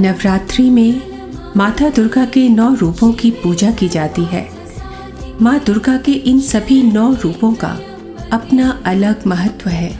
नवरात्रि में माता दुर्गा के 9 रूपों की पूजा की जाती है। माँ दुर्गा के इन सभी 9 रूपों का अपना अलग महत्व है।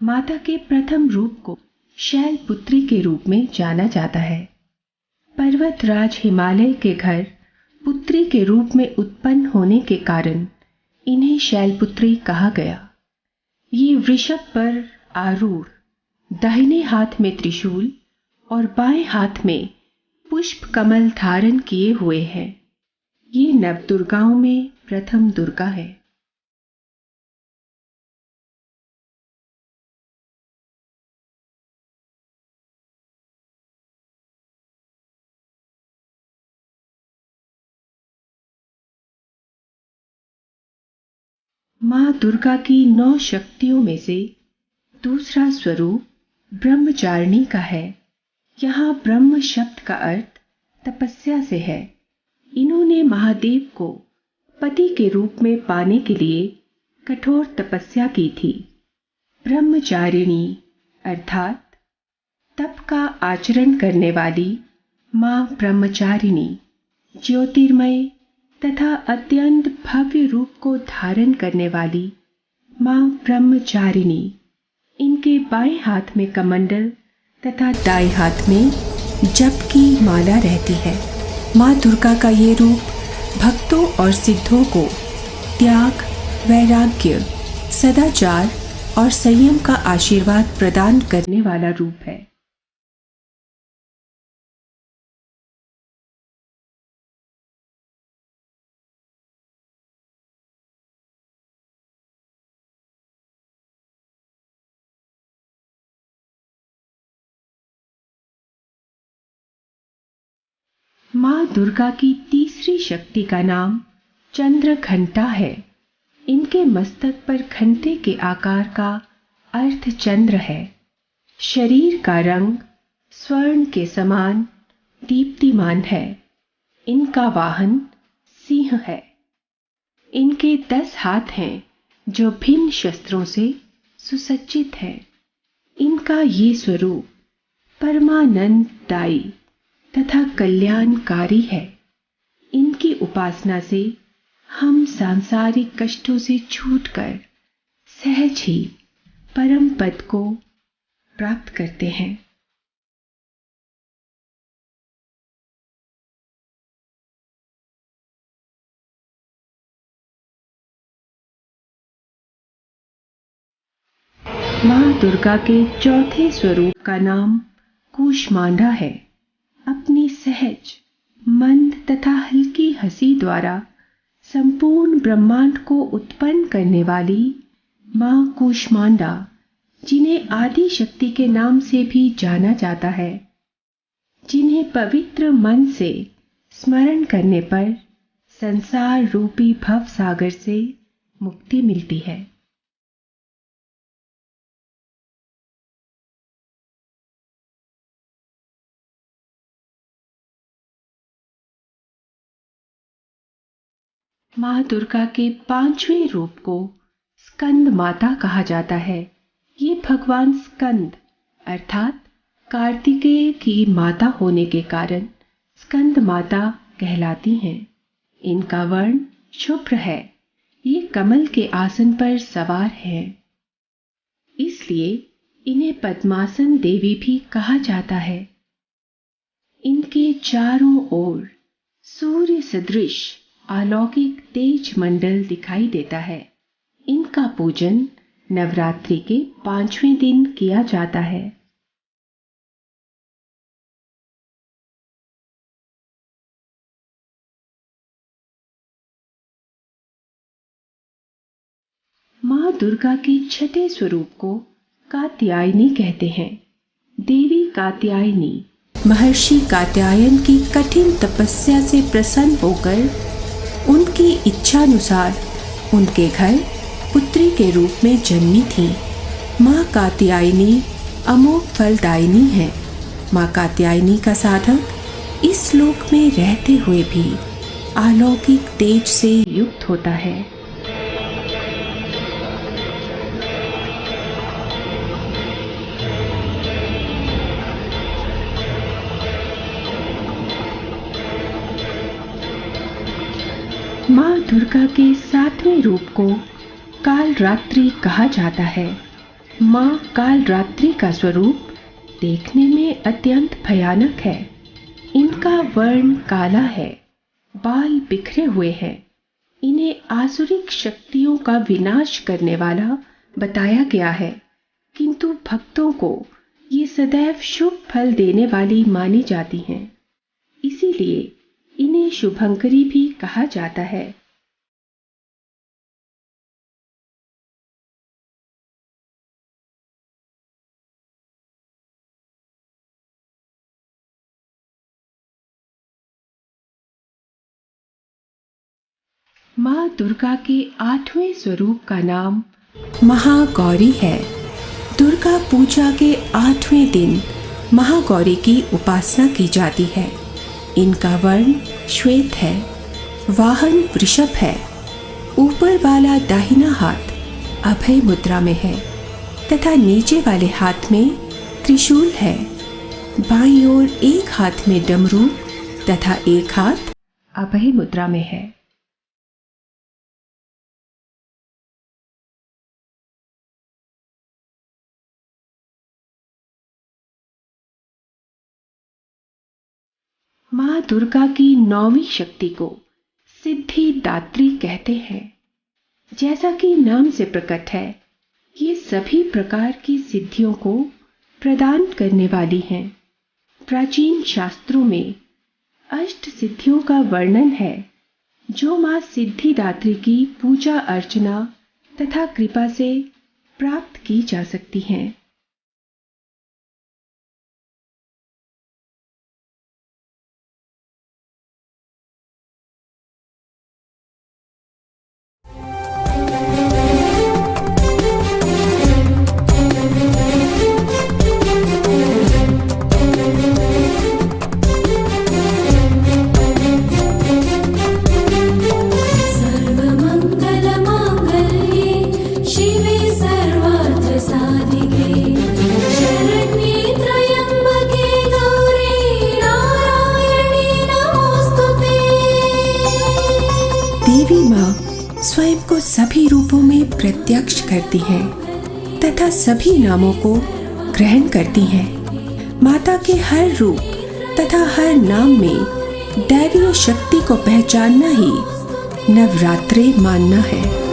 माता के प्रथम रूप को शैलपुत्री के रूप में जाना जाता है। पर्वतराज हिमालय के घर पुत्री के रूप में उत्पन्न होने के कारण इन्हें शैलपुत्री कहा गया। ये वृषभ पर आरूढ़, दाहिने हाथ में त्रिशूल और बाएं हाथ में पुष्प कमल धारण किए हुए हैं। ये नवदुर्गाओं में प्रथम दुर्गा है। माँ दुर्गा की 9 शक्तियों में से दूसरा स्वरूप ब्रह्मचारिणी का है। यहाँ ब्रह्म शब्द का अर्थ तपस्या से है। इन्होंने महादेव को पति के रूप में पाने के लिए कठोर तपस्या की थी। ब्रह्मचारिणी अर्थात तप का आचरण करने वाली माँ ब्रह्मचारिणी ज्योतिर्मय तथा अत्यंत भव्य रूप को धारण करने वाली माँ ब्रह्मचारिणी। इनके बाएं हाथ में कमंडल तथा दाएं हाथ में जप की माला रहती है। माँ दुर्गा का ये रूप भक्तों और सिद्धों को त्याग, वैराग्य, सदाचार और संयम का आशीर्वाद प्रदान करने वाला रूप है। माँ दुर्गा की तीसरी शक्ति का नाम चंद्र घंटा है। इनके मस्तक पर घंटे के आकार का अर्थ चंद्र है। शरीर का रंग स्वर्ण के समान दीप्तिमान है। इनका वाहन सिंह है। इनके 10 हाथ हैं जो भिन्न शस्त्रों से सुसज्जित हैं। इनका ये स्वरूप परमानंददायी तथा कल्याणकारी है। इनकी उपासना से हम सांसारिक कष्टों से छूटकर सहज ही परम पद को प्राप्त करते हैं। माँ दुर्गा के चौथे स्वरूप का नाम कूष्मांडा है। अपनी सहज, मंद तथा हल्की हंसी द्वारा संपूर्ण ब्रह्मांड को उत्पन्न करने वाली माँ कूष्मांडा, जिन्हें आदि शक्ति के नाम से भी जाना जाता है, जिन्हें पवित्र मन से स्मरण करने पर संसार रूपी भव सागर से मुक्ति मिलती है। माँ दुर्गा के 5वें रूप को स्कंद माता कहा जाता है। ये भगवान स्कंद अर्थात कार्तिकेय की माता होने के कारण स्कंद माता कहलाती हैं। इनका वर्ण शुभ्र है। ये कमल के आसन पर सवार हैं। इसलिए इन्हें पद्मासन देवी भी कहा जाता है। इनके चारों ओर सूर्य सदृश अलौकिक तेज मंडल दिखाई देता है। इनका पूजन नवरात्रि के 5वें दिन किया जाता है। माँ दुर्गा के छठे स्वरूप को कात्यायनी कहते हैं। देवी कात्यायनी महर्षि कात्यायन की कठिन तपस्या से प्रसन्न होकर उनकी इच्छानुसार उनके घर पुत्री के रूप में जन्मी थी। माँ कात्यायनी अमोघ फलदायिनी है। माँ कात्यायनी का साधक इस लोक में रहते हुए भी अलौकिक तेज से युक्त होता है। माँ दुर्गा के 7वें रूप को कालरात्रि कहा जाता है। माँ कालरात्रि का स्वरूप देखने में अत्यंत भयानक है। इनका वर्ण काला है, बाल बिखरे हुए हैं। इन्हें आसुरिक शक्तियों का विनाश करने वाला बताया गया है, किंतु भक्तों को ये सदैव शुभ फल देने वाली मानी जाती हैं। इसीलिए इन्हें शुभंकरी भी कहा जाता है। माँ दुर्गा के 8वें स्वरूप का नाम महागौरी है। दुर्गा पूजा के 8वें दिन महागौरी की उपासना की जाती है। इनका वर्ण श्वेत है, वाहन वृषभ है। ऊपर वाला दाहिना हाथ अभय मुद्रा में है तथा नीचे वाले हाथ में त्रिशूल है। बाईं ओर एक हाथ में डमरू तथा एक हाथ अभय मुद्रा में है। माँ दुर्गा की 9वीं शक्ति को सिद्धिदात्री कहते हैं। जैसा कि नाम से प्रकट है, ये सभी प्रकार की सिद्धियों को प्रदान करने वाली हैं। प्राचीन शास्त्रों में अष्ट सिद्धियों का वर्णन है, जो माँ सिद्धिदात्री की पूजा अर्चना तथा कृपा से प्राप्त की जा सकती हैं। देवी माँ स्वयं को सभी रूपों में प्रत्यक्ष करती हैं तथा सभी नामों को ग्रहण करती हैं। माता के हर रूप तथा हर नाम में दैवीय शक्ति को पहचानना ही नवरात्रे मानना है।